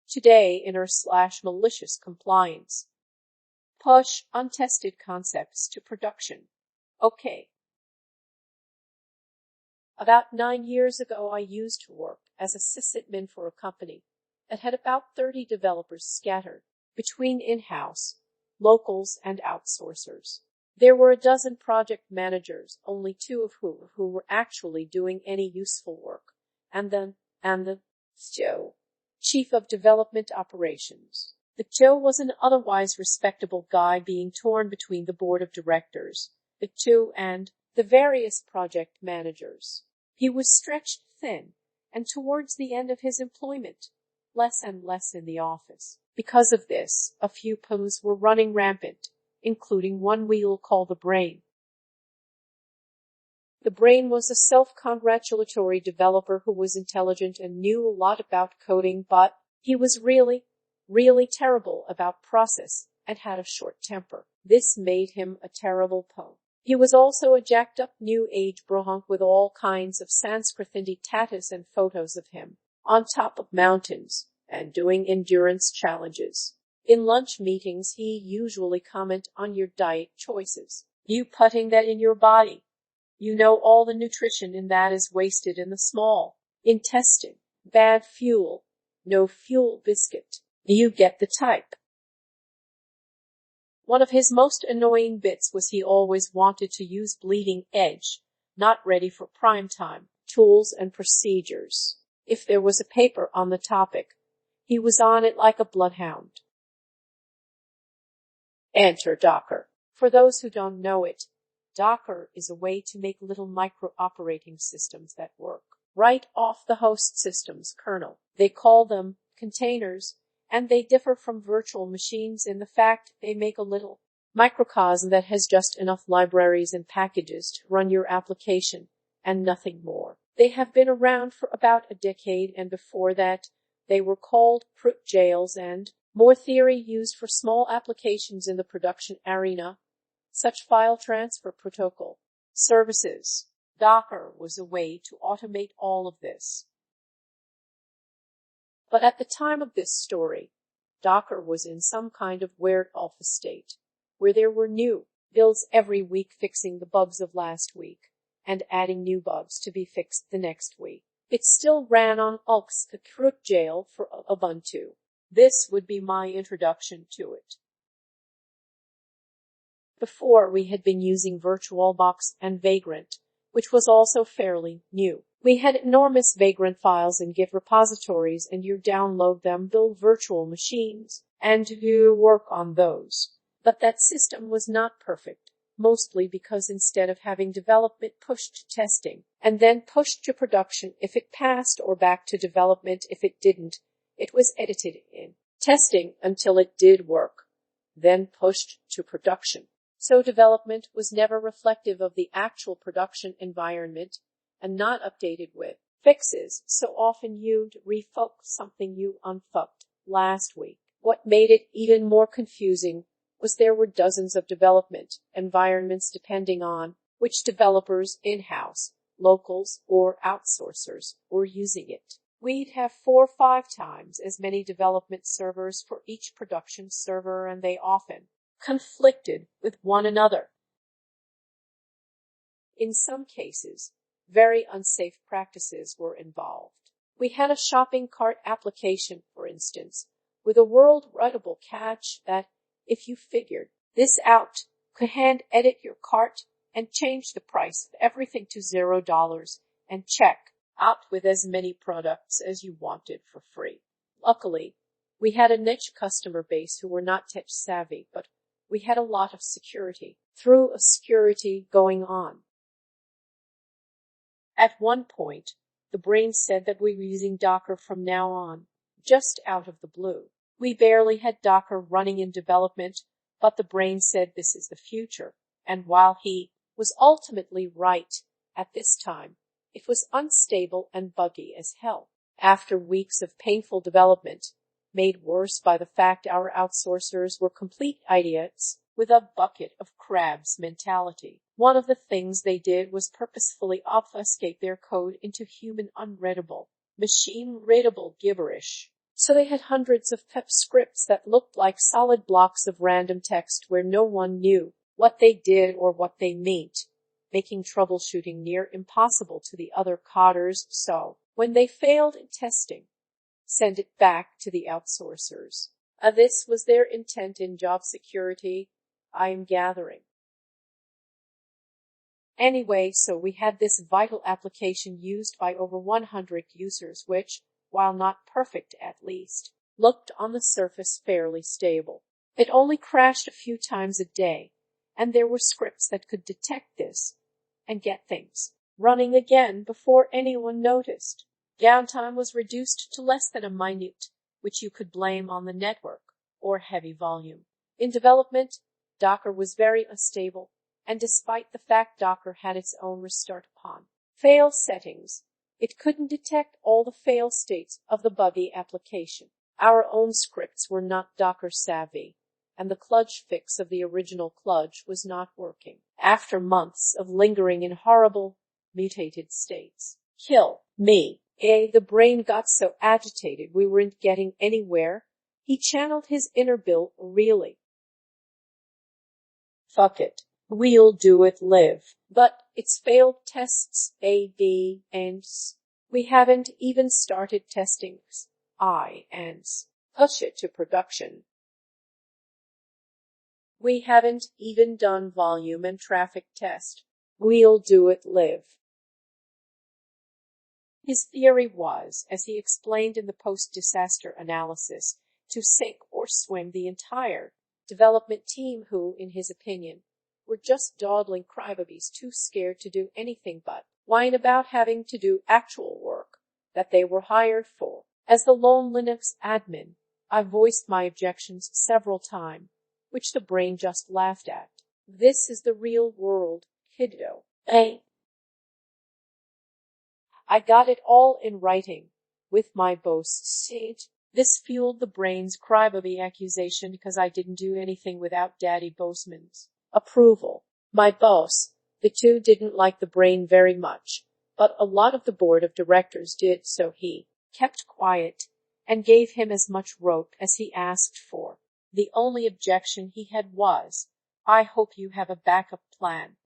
Today in our /malicious compliance. Push untested concepts to production. Okay. About 9 years ago, I used to work as a sysadmin for a company that had about 30 developers scattered between in-house, locals, and outsourcers. There were a dozen project managers, only 2 of who were actually doing any useful work, and the Joe, chief of development operations. The Joe was an otherwise respectable guy being torn between the board of directors, the 2, and the various project managers. He was stretched thin, and towards the end of his employment, less and less in the office. Because of this, a few PMs were running rampant, including one we'll call the Brain. The Brain was a self-congratulatory developer who was intelligent and knew a lot about coding, but he was really terrible about process and had a short temper. This made him a terrible POM. He was also a jacked-up new age bronc with all kinds of Sanskrit-Hindi tattoos and photos of him on top of mountains and doing endurance challenges. In lunch meetings, he usually comment on your diet choices. You putting that in your body. You know all the nutrition in that is wasted in the small intestine. Bad fuel. No fuel biscuit. You get the type. One of his most annoying bits was he always wanted to use bleeding edge, not ready for prime time, tools and procedures. If there was a paper on the topic, he was on it like a bloodhound. Enter Docker. For those who don't know it, Docker is a way to make little micro-operating systems that work right off the host system's kernel. They call them containers, and they differ from virtual machines in the fact they make a little microcosm that has just enough libraries and packages to run your application, and nothing more. They have been around for about a decade, and before that, they were called fruit jails and more theory used for small applications in the production arena, such file transfer protocol services. Docker was a way to automate all of this. But at the time of this story, Docker was in some kind of weird alpha state, where there were new builds every week fixing the bugs of last week, and adding new bugs to be fixed the next week. It still ran on fruit jail for Ubuntu. This would be my introduction to it. Before, we had been using VirtualBox and Vagrant, which was also fairly new. We had enormous Vagrant files in Git repositories, and you download them, build virtual machines, and you work on those. But that system was not perfect, mostly because instead of having development pushed to testing, and then pushed to production if it passed, or back to development if it didn't, it was edited in testing until it did work, then pushed to production. So development was never reflective of the actual production environment, and not updated with fixes, so often you'd refuck something you unfucked last week. What made it even more confusing was there were dozens of development environments depending on which developers in-house, locals, or outsourcers were using it. We'd have 4 or 5 times as many development servers for each production server, and they often conflicted with one another. In some cases, very unsafe practices were involved. We had a shopping cart application, for instance, with a world-writable catch that, if you figured this out, could hand edit your cart and change the price of everything to $0 and check out with as many products as you wanted for free. Luckily, we had a niche customer base who were not tech savvy, but we had a lot of security going on. At one point, the Brain said that we were using Docker from now on, just out of the blue. We barely had Docker running in development, but the Brain said this is the future, and while he was ultimately right at this time, it was unstable and buggy as hell. After weeks of painful development, made worse by the fact our outsourcers were complete idiots with a bucket of crabs mentality, one of the things they did was purposefully obfuscate their code into human unreadable, machine-readable gibberish. So they had hundreds of PEP scripts that looked like solid blocks of random text where no one knew what they did or what they meant, making troubleshooting near impossible to the other coders. So, when they failed in testing, send it back to the outsourcers. This was their intent in job security, I am gathering. Anyway, so we had this vital application used by over 100 users, which, while not perfect at least, looked on the surface fairly stable. It only crashed a few times a day, and there were scripts that could detect this and get things running again before anyone noticed. Downtime was reduced to less than a minute, which you could blame on the network or heavy volume. In development, Docker was very unstable, and despite the fact Docker had its own restart upon fail settings, it couldn't detect all the fail states of the buggy application. Our own scripts were not Docker savvy, and the clutch fix of the original clutch was not working. After months of lingering in horrible, mutated states. Kill me. The brain got so agitated we weren't getting anywhere. He channeled his inner Bill really. Fuck it. We'll do it live. But it's failed tests A, B, and S. We haven't even started testing I and S. Push it to production. We haven't even done volume and traffic test. We'll do it live. His theory was, as he explained in the post-disaster analysis, to sink or swim the entire development team who, in his opinion, were just dawdling crybabies too scared to do anything but whine about having to do actual work that they were hired for. As the lone Linux admin, I voiced my objections several times, which the brain just laughed at. This is the real world, kiddo. I got it all in writing, with my boss said. This fueled the brain's crybaby accusation because I didn't do anything without Daddy Boseman's approval. My boss, the two didn't like the brain very much, but a lot of the board of directors did, so he kept quiet and gave him as much rope as he asked for. The only objection he had was, I hope you have a backup plan.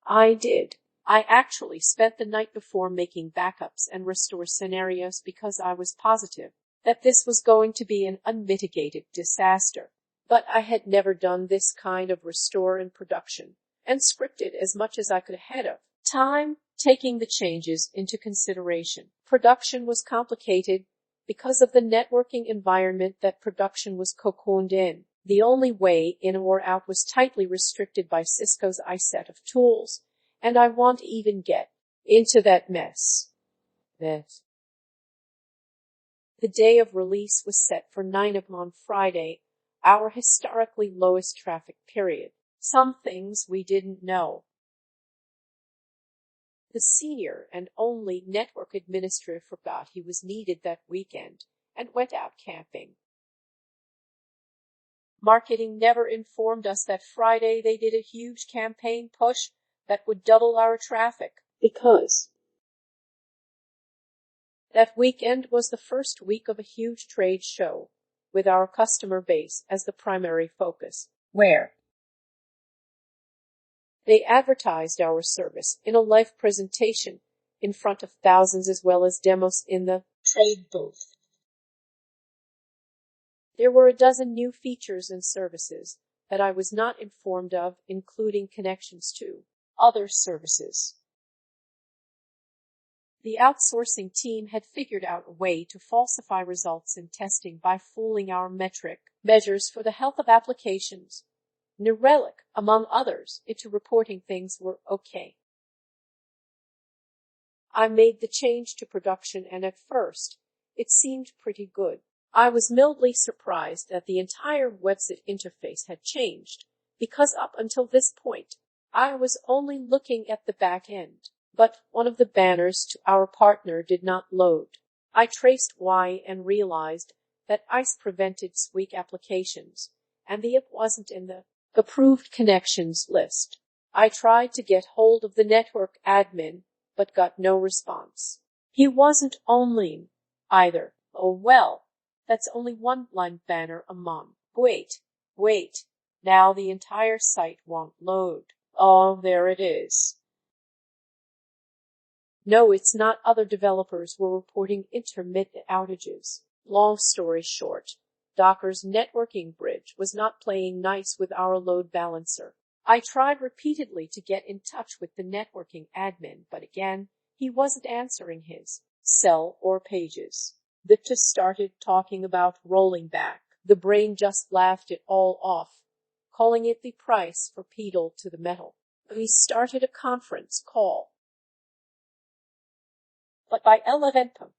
I did. I actually spent the night before making backups and restore scenarios because I was positive that this was going to be an unmitigated disaster. But I had never done this kind of restore in production, and scripted as much as I could ahead of time, taking the changes into consideration. Production was complicated because of the networking environment that production was cocooned in. The only way in or out was tightly restricted by Cisco's iSet of tools, and I won't even get into that mess. The day of release was set for 9 a.m. on Friday, our historically lowest traffic period. Some things we didn't know. The senior and only network administrator forgot he was needed that weekend and went out camping. Marketing never informed us that Friday they did a huge campaign push that would double our traffic, because that weekend was the first week of a huge trade show, with our customer base as the primary focus, where they advertised our service in a live presentation in front of thousands as well as demos in the trade booth. There were a dozen new features and services that I was not informed of, including connections to other services. The outsourcing team had figured out a way to falsify results in testing by fooling our measures for the health of applications, New Relic, among others, into reporting things were okay. I made the change to production, and at first, it seemed pretty good. I was mildly surprised that the entire website interface had changed, because up until this point, I was only looking at the back end. But one of the banners to our partner did not load. I traced why and realized that ICE prevented weak applications, and the IP wasn't in the approved connections list. I tried to get hold of the network admin, but got no response. He wasn't online. either. Oh well, that's only one blind banner among. Wait. Now the entire site won't load. Oh, there it is. No, it's not. Other developers were reporting intermittent outages. Long story short, Docker's networking bridge was not playing nice with our load balancer. I tried repeatedly to get in touch with the networking admin, but again, he wasn't answering his cell or pages. The two started talking about rolling back. The brain just laughed it all off, calling it the price for pedal to the metal. We started a conference call. But by 11 p.m.,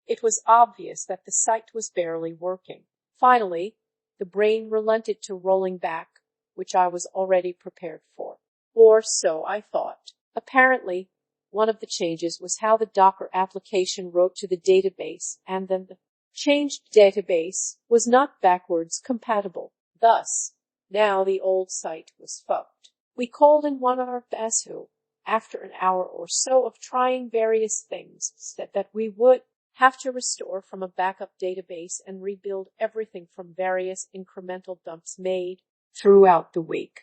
it was obvious that the site was barely working. Finally, the brain relented to rolling back, which I was already prepared for. Or so I thought. Apparently, one of the changes was how the Docker application wrote to the database, and then the changed database was not backwards compatible. Thus, now the old site was fucked. We called in one of our best who, after an hour or so of trying various things, said that we would have to restore from a backup database and rebuild everything from various incremental dumps made throughout the week.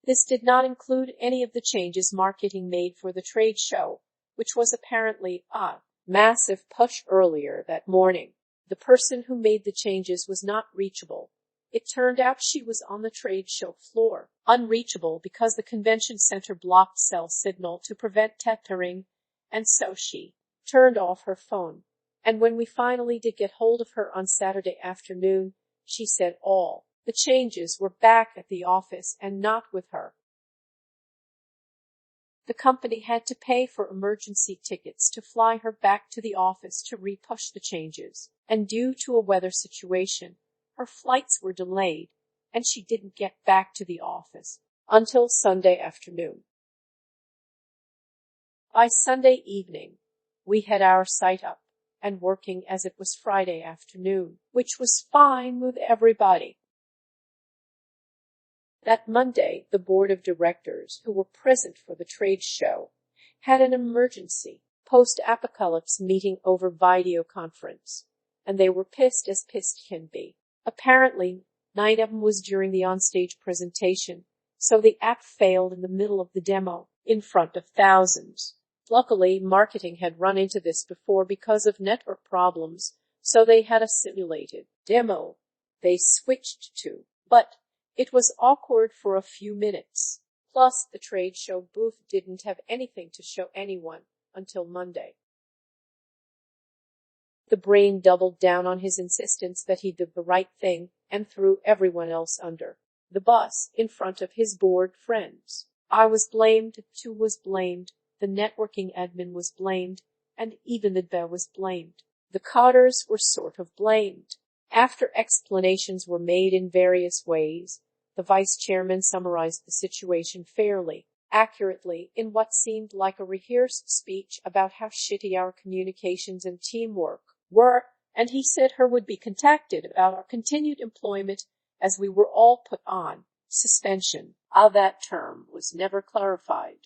This did not include any of the changes marketing made for the trade show, which was apparently a massive push earlier that morning. The person who made the changes was not reachable. It turned out she was on the trade show floor, unreachable because the convention center blocked cell signal to prevent tethering, and so she turned off her phone. And when we finally did get hold of her on Saturday afternoon, she said all the changes were back at the office and not with her. The company had to pay for emergency tickets to fly her back to the office to repush the changes, and due to a weather situation, her flights were delayed, and she didn't get back to the office until Sunday afternoon. By Sunday evening, we had our site up and working as it was Friday afternoon, which was fine with everybody. That Monday, the board of directors, who were present for the trade show, had an emergency post-apocalypse meeting over video conference, and they were pissed as pissed can be. Apparently, 9 of them was during the onstage presentation, so the app failed in the middle of the demo, in front of thousands. Luckily, marketing had run into this before because of network problems, so they had a simulated demo they switched to, but it was awkward for a few minutes. Plus, the trade show booth didn't have anything to show anyone until Monday. The brain doubled down on his insistence that he did the right thing and threw everyone else under the bus in front of his bored friends. I was blamed, Tu was blamed, the networking admin was blamed, and even the DBA was blamed. The coders were sort of blamed. After explanations were made in various ways, the vice chairman summarized the situation fairly, accurately, in what seemed like a rehearsed speech about how shitty our communications and teamwork were, and he said her would be contacted about our continued employment as we were all put on suspension. That term was never clarified.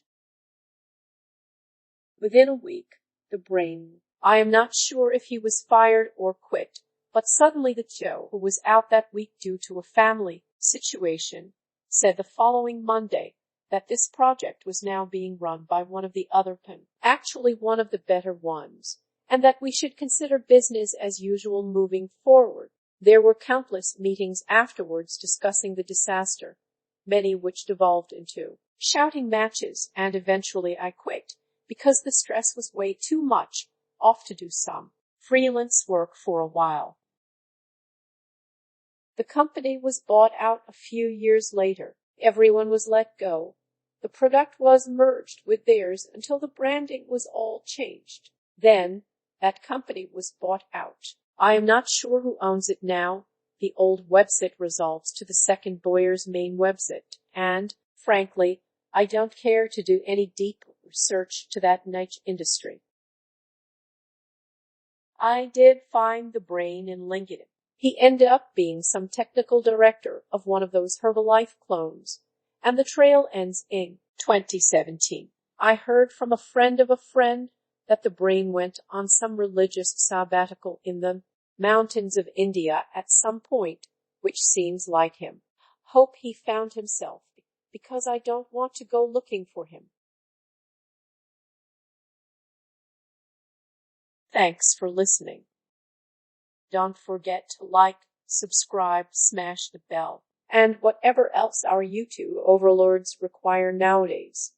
Within a week, the brain, I am not sure if he was fired or quit, but suddenly the Joe, who was out that week due to a family situation, said the following Monday that this project was now being run by one of the other PIN, actually one of the better ones, and that we should consider business as usual moving forward. There were countless meetings afterwards discussing the disaster, many which devolved into shouting matches, and eventually I quit because the stress was way too much, off to do some freelance work for a while. The company was bought out a few years later. Everyone was let go. The product was merged with theirs until the branding was all changed. Then, that company was bought out. I am not sure who owns it now. The old website resolves to the second Boyer's main website, and, frankly, I don't care to do any deep research to that niche industry. I did find the brain in LinkedIn. He ended up being some technical director of one of those Herbalife clones, and the trail ends in 2017. I heard from a friend of a friend that the brain went on some religious sabbatical in the mountains of India at some point, which seems like him. Hope he found himself, because I don't want to go looking for him. Thanks for listening. Don't forget to like, subscribe, smash the bell, and whatever else our YouTube overlords require nowadays.